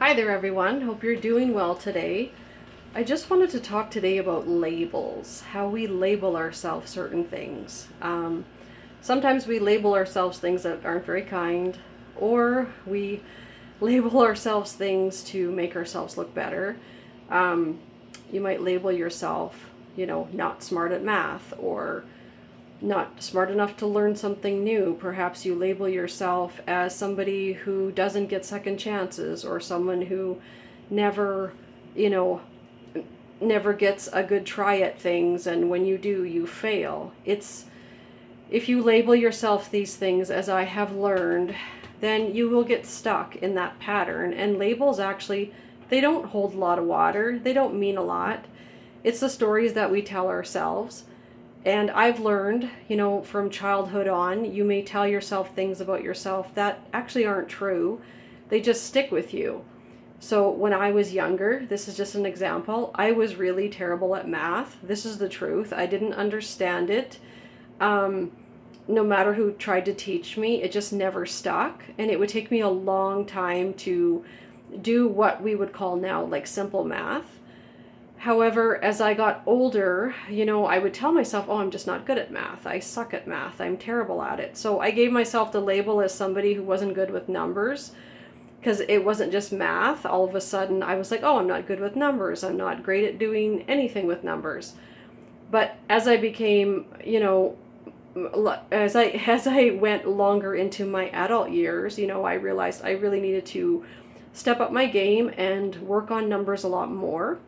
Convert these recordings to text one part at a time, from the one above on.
Hi there, everyone. Hope you're doing well today. I just wanted to talk today about labels, how we label ourselves certain things. Sometimes we label ourselves things that aren't very kind, or we label ourselves things to make ourselves look better. Um, you might label yourself, not smart at math, or not smart enough to learn something new. Perhaps you label yourself as somebody who doesn't get second chances, or someone who never, you know, never gets a good try at things, and when you do, you fail. It's If you label yourself these things, as I have learned, then you will get stuck in that pattern. And labels actually, they don't hold a lot of water. They don't mean a lot. It's the stories that we tell ourselves. And I've learned, from childhood on, you may tell yourself things about yourself that actually aren't true. They just stick with you. So when I was younger, this is just an example, I was really terrible at math. This is the truth. I didn't understand it. No matter who tried to teach me, it just never stuck. And it would take me a long time to do what we would call now like simple math. However, as I got older, I would tell myself, oh, I'm just not good at math. I suck at math. I'm terrible at it. So I gave myself the label as somebody who wasn't good with numbers, because it wasn't just math. All of a sudden, I was like, oh, I'm not good with numbers. I'm not great at doing anything with numbers. But as I became, as I went longer into my adult years, I realized I really needed to step up my game and work on numbers a lot more.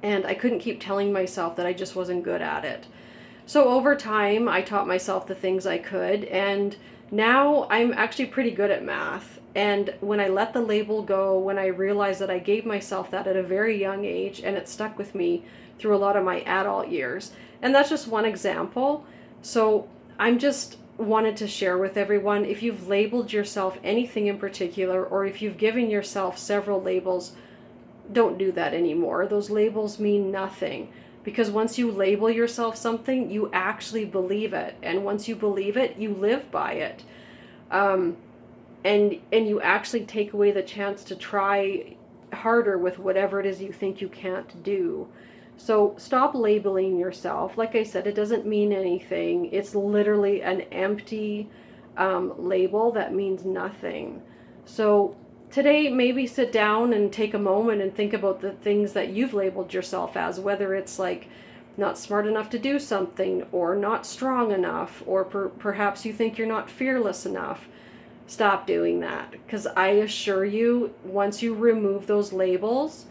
And I couldn't keep telling myself that I just wasn't good at it. So over time, I taught myself the things I could, and now I'm actually pretty good at math. And when I let the label go, when I realized that I gave myself that at a very young age, and it stuck with me through a lot of my adult years. And that's just one example. So I'm just wanted to share with everyone, if you've labeled yourself anything in particular, or if you've given yourself several labels, don't do that anymore. Those labels mean nothing, because once you label yourself something, you actually believe it, and once you believe it, you live by it. um, and you actually take away the chance to try harder with whatever it is you think you can't do. So stop labeling yourself. Like I said, it doesn't mean anything. It's literally an empty label that means nothing. So today, maybe sit down and take a moment and think about the things that you've labeled yourself as, whether it's like not smart enough to do something, or not strong enough, or perhaps you think you're not fearless enough. Stop doing that, because I assure you, once you remove those labels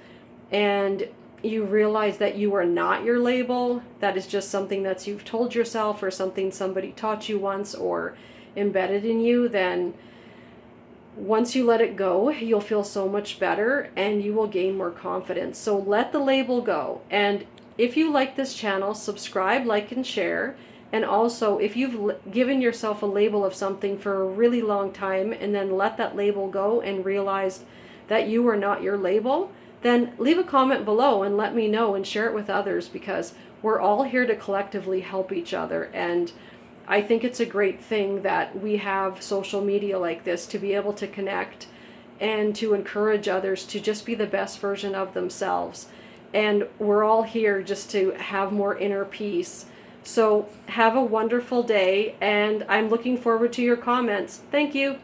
and you realize that you are not your label, that is just something that you've told yourself, or something somebody taught you once or embedded in you, then once you let it go, you'll feel so much better and you will gain more confidence. So let the label go. And if you like this channel, subscribe, like, and share. And also, if you've given yourself a label of something for a really long time and then let that label go and realized that you are not your label, then leave a comment below and let me know and share it with others, because we're all here to collectively help each other. And I think it's a great thing that we have social media like this to be able to connect and to encourage others to just be the best version of themselves. And we're all here just to have more inner peace. So have a wonderful day, and I'm looking forward to your comments. Thank you.